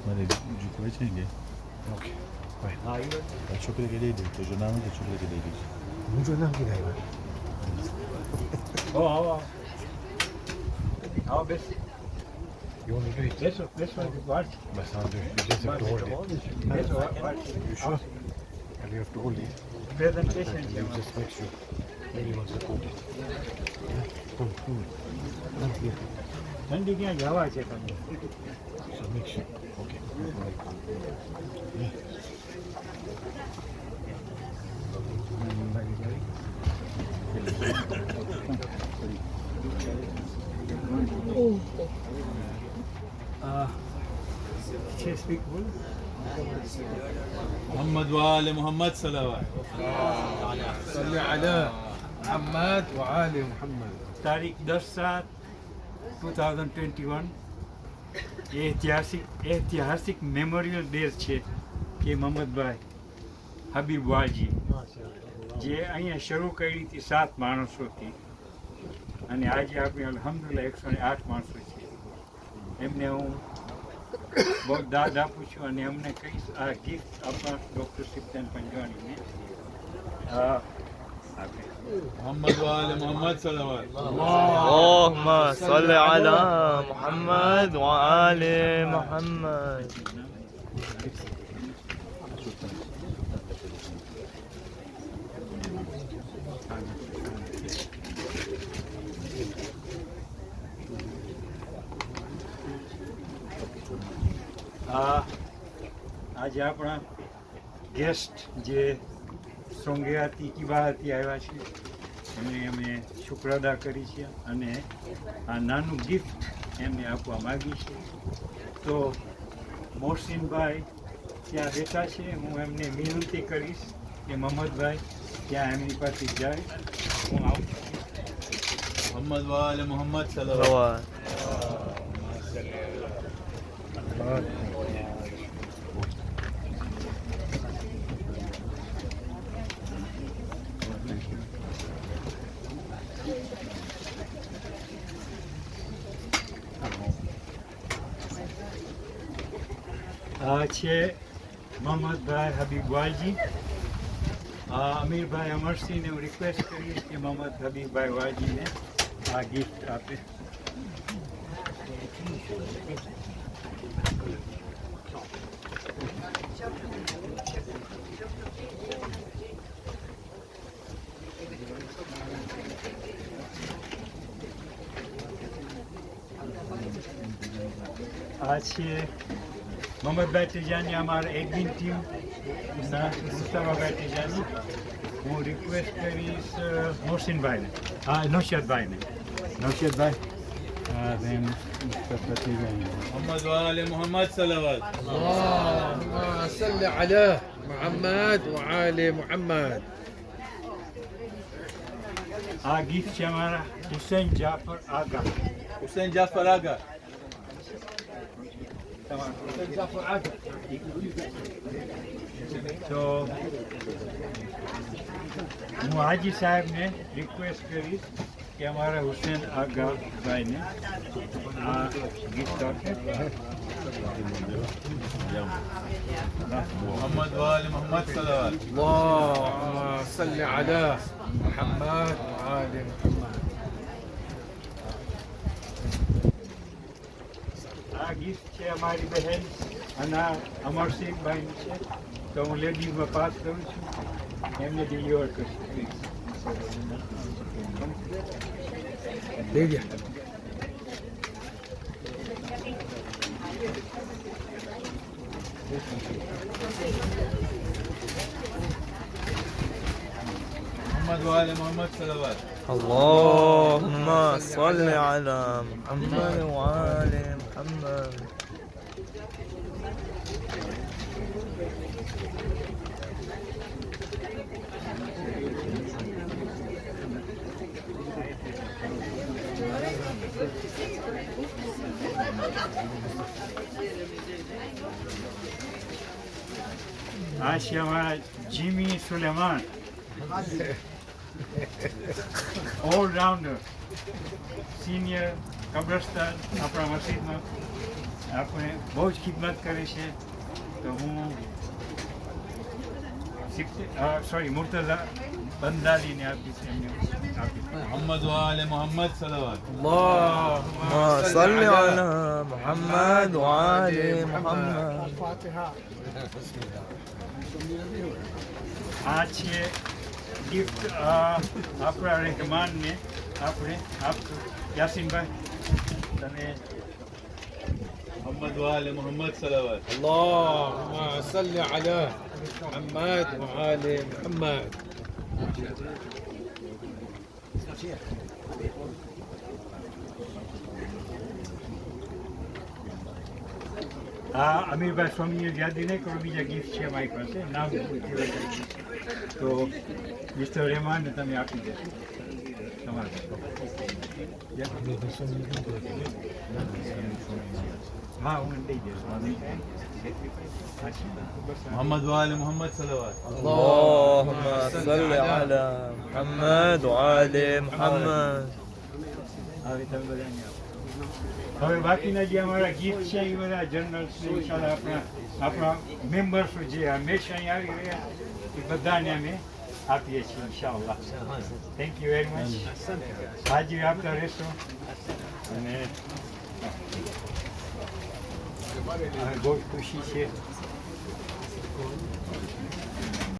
મારે કોઈ છે ને ઓકે છોકરી કે દઈ દઉં તો જો નામ તો છોકરી કે દઈ દઈશ હું જો નામ કે આવો બેસ. You want to do it? This one, what? But I'll do it. You just have to hold it. This one, what? You sure? And you have to hold it. Presentation. You just make sure. Then you want to hold it. Yeah. Come, come. Come here. ઠંડી ક્યાં જવા છે તમને? So make sure. Okay. Yeah. speak full? محمد وآل محمد صلوات صل على محمد وآل محمد. તારીખ 10/7/2021 એ ઐતિહાસિક memorial day છે કે મોહમ્મદભાઈ હબીબ વાલજી જે અહીંયા શરૂ કરી હતી 7 માણસોથી અને આજે આપણે અલ્હમ્દુલિલ્લાહ 108 માણસો છીએ. એમને હું બહુ દાદ આપું છું અને અમને કહીશ આ ગિફ્ટ આપણા ડૉક્ટર સિપ્તન પંજવાણીને આપે. محمد وآل محمد صلوات اللهم صل على محمد وآل محمد. આજે આપણા ગેસ્ટ જે સોંગેયાથી કિબાહથી આવ્યા છે એમને અમે શુક્ર અદા કરી છે અને આ નાનું ગિફ્ટ એમને આપવા માગી છે. તો મોહસિનભાઈ ત્યાં બેઠા છે, હું એમને વિનંતી કરીશ કે મોહમ્મદભાઈ ત્યાં એમની પાસે જાય. હું આવું છું. محمد وآل محمد صلوات صلوات. આ છે મોહમ્મદભાઈ હબીબ વાલજી. અમીરભાઈ અમરસિંહને હું રિક્વેસ્ટ કરીશ કે મોહમ્મદ હબીબભાઈ વાલજીને આ ગિફ્ટ આપે. આ છે મોહમ્મદભાઈ તિજાની, અમારા એડમિન ટીમ મુસ્તફાભાઈ તિજાની. હું રિક્વેસ્ટ કરીશ મોહસિનભાઈને, નૌશાદભાઈને. નૌશાદભાઈ then મુસ્તફા તિજાની. محمد وآل محمد صلوات اللهم صل على محمد وآل محمد. આ ગિફ્ટ છે અમારા હુસૈન જાફર આગા. حسين جعفر آقا તો હું હાજી સાહેબને રિક્વેસ્ટ કરીશ કે અમારા હુસેન આગા ભાઈને આ ગિફ્ટ આપે. محمد وآل محمد صلوات اللهم صل على محمد وآل محمد. આ ગિફ્ટ છે અમારી બહેન અને અમરસિંહભાઈની છે. તો હું લેડીઝમાં પાસ કરું છું, એમને ડિલિવર કરશું પ્લીઝ. લઈ જા. محمد وآل محمد صلوات اللهم صل على محمد وآل محمد. આ છે અમારા જીમી સુલેમાન, ઓલરાઉન્ડર, સિનિયર કબ્રસ્તાન આપણા મસ્જિદમાં. આપણે બહુ જ ખિદમત કરે છે તો હું મુર્તઝા બંદાલીને આપીશ એમને આપીશ محمد وآل محمد صلوات اللهم صل على محمد وآل محمد આ છે ગિફ્ટ આપણા રહેમાનને આપણે આપશું યાસીનભાઈ તમે محمد وآل محمد صلوات اللهم صل على محمد وآل محمد હા અમીરભાઈ સ્વામીને યાદી નહીં કરો બીજા ગિફ્ટ છે મારી પાસે નામ તો મિસ્ટર રહેમાનને તમે આપી દેશો તમારે હા હું દઈ દઈશ محمد وآل محمد صلوات اللهم صل على محمد وآل محمد હવે તમે બધાને આપો. હવે બાકીના જે અમારા ગીત છે એ બધા જનરલ્સ આપણા મેમ્બર્સ જે હંમેશા અહીં આવી રહ્યા એ બધાને અમે આપીએ છીએ ઇન્શાઅલ્લાહ. Thank you very much. હાજરી આપતા રહેશો અને બહુ ખુશી છે